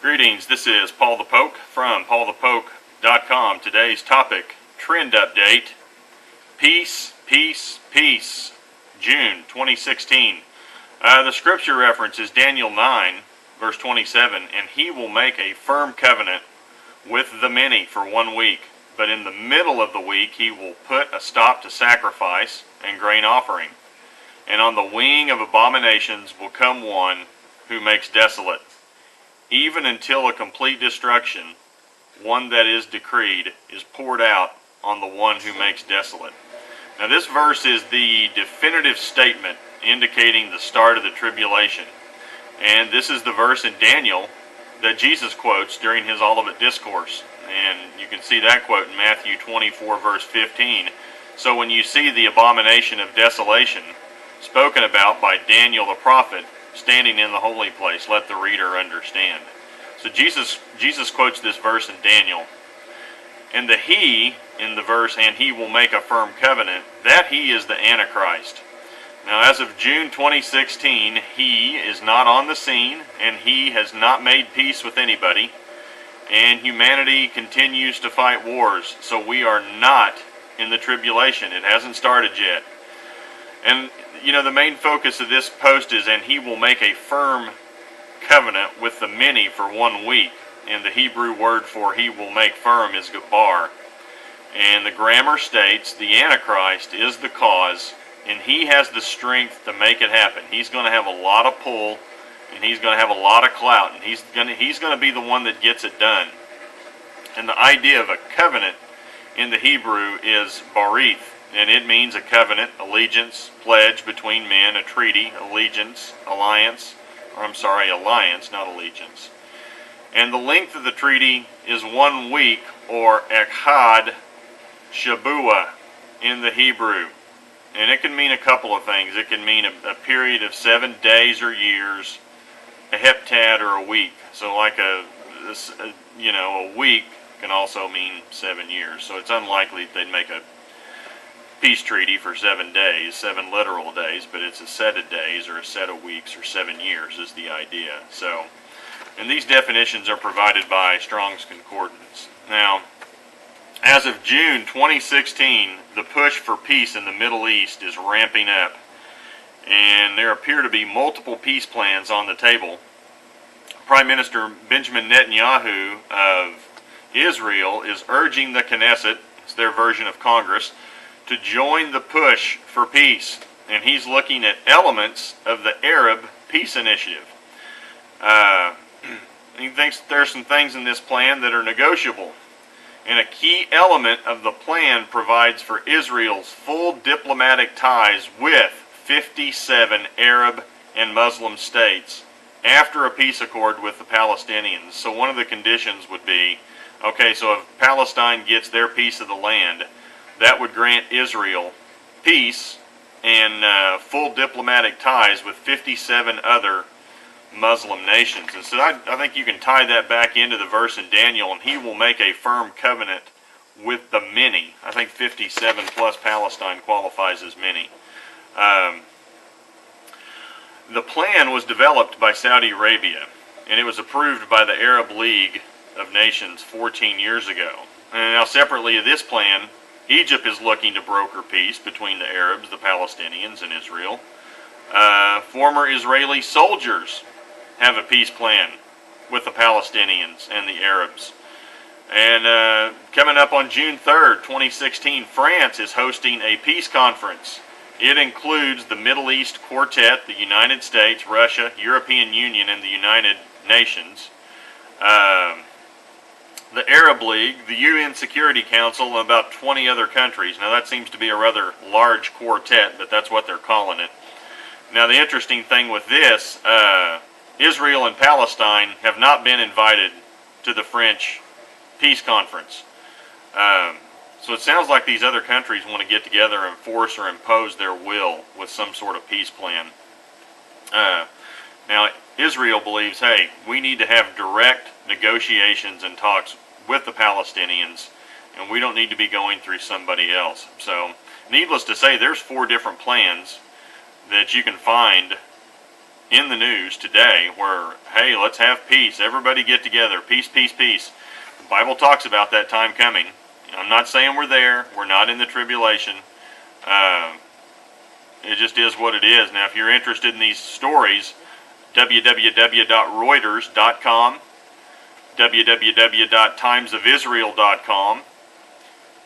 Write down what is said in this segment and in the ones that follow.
Greetings, this is Paul the Poke from paulthepoke.com. Today's topic, trend update, peace, peace, peace, June 2016. The scripture reference is Daniel 9, verse 27, and he will make a firm covenant with the many for 1 week, but in the middle of the week he will put a stop to sacrifice and grain offering. And on the wing of abominations will come one who makes desolate, even until a complete destruction, one that is decreed, is poured out on the one who makes desolate. Now this verse is the definitive statement indicating the start of the tribulation. And this is the verse in Daniel that Jesus quotes during his Olivet Discourse. And you can see that quote in Matthew 24 verse 15. So when you see the abomination of desolation spoken about by Daniel the prophet standing in the holy place, let the reader understand. So Jesus quotes this verse in Daniel. And the he in the verse, and he will make a firm covenant, that he is the Antichrist. Now as of June 2016, he is not on the scene, and he has not made peace with anybody, and humanity continues to fight wars. So we are not in the tribulation. It hasn't started yet. And you know, the main focus of this post is, and he will make a firm covenant with the many for 1 week. And the Hebrew word for he will make firm is gabar. And the grammar states the Antichrist is the cause, and he has the strength to make it happen. He's going to have a lot of pull, and he's going to have a lot of clout, and he's going to be the one that gets it done. And the idea of a covenant in the Hebrew is barith, and it means a covenant, allegiance, pledge between men, a treaty, alliance, not allegiance. And the length of the treaty is 1 week, or echad shabua in the Hebrew. And it can mean a couple of things. It can mean a period of 7 days or years, a heptad or a week. So like a week can also mean 7 years. So it's unlikely they'd make a peace treaty for 7 days, 7 literal days, but it's a set of days or a set of weeks or 7 years is the idea. So, and these definitions are provided by Strong's Concordance. Now, as of June 2016, the push for peace in the Middle East is ramping up, and there appear to be multiple peace plans on the table. Prime Minister Benjamin Netanyahu of Israel is urging the Knesset, it's their version of Congress, to join the push for peace, and he's looking at elements of the Arab Peace Initiative. He thinks there are some things in this plan that are negotiable, and a key element of the plan provides for Israel's full diplomatic ties with 57 Arab and Muslim states after a peace accord with the Palestinians. So one of the conditions would be, okay, so if Palestine gets their piece of the land, that would grant Israel peace and full diplomatic ties with 57 other Muslim nations. And so I think you can tie that back into the verse in Daniel, and he will make a firm covenant with the many. I think 57 plus Palestine qualifies as many. The plan was developed by Saudi Arabia, and it was approved by the Arab League of Nations 14 years ago. And now separately of this plan, Egypt is looking to broker peace between the Arabs, the Palestinians, and Israel. Former Israeli soldiers have a peace plan with the Palestinians and the Arabs. And coming up on June 3rd, 2016, France is hosting a peace conference. It includes the Middle East Quartet, the United States, Russia, European Union, and the United Nations. The Arab League, the UN Security Council, and about 20 other countries. Now that seems to be a rather large quartet, but that's what they're calling it. Now the interesting thing with this, Israel and Palestine have not been invited to the French peace conference. So it sounds like these other countries want to get together and force or impose their will with some sort of peace plan. Now Israel believes, hey, we need to have direct negotiations and talks with the Palestinians, and we don't need to be going through somebody else. So needless to say, there's 4 different plans that you can find in the news today where, hey, let's have peace. Everybody get together. Peace, peace, peace. The Bible talks about that time coming. I'm not saying we're there. We're not in the tribulation. It just is what it is. Now, if you're interested in these stories, www.reuters.com, www.timesofisrael.com,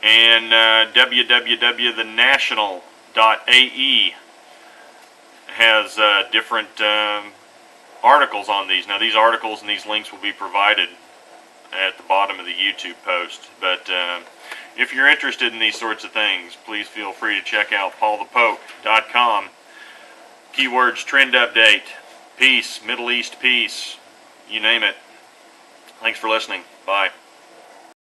and www.thenational.ae has different articles on these. Now, these articles and these links will be provided at the bottom of the YouTube post. But if you're interested in these sorts of things, please feel free to check out paulthepoke.com. Keywords: trend update, peace, Middle East peace, you name it. Thanks for listening. Bye.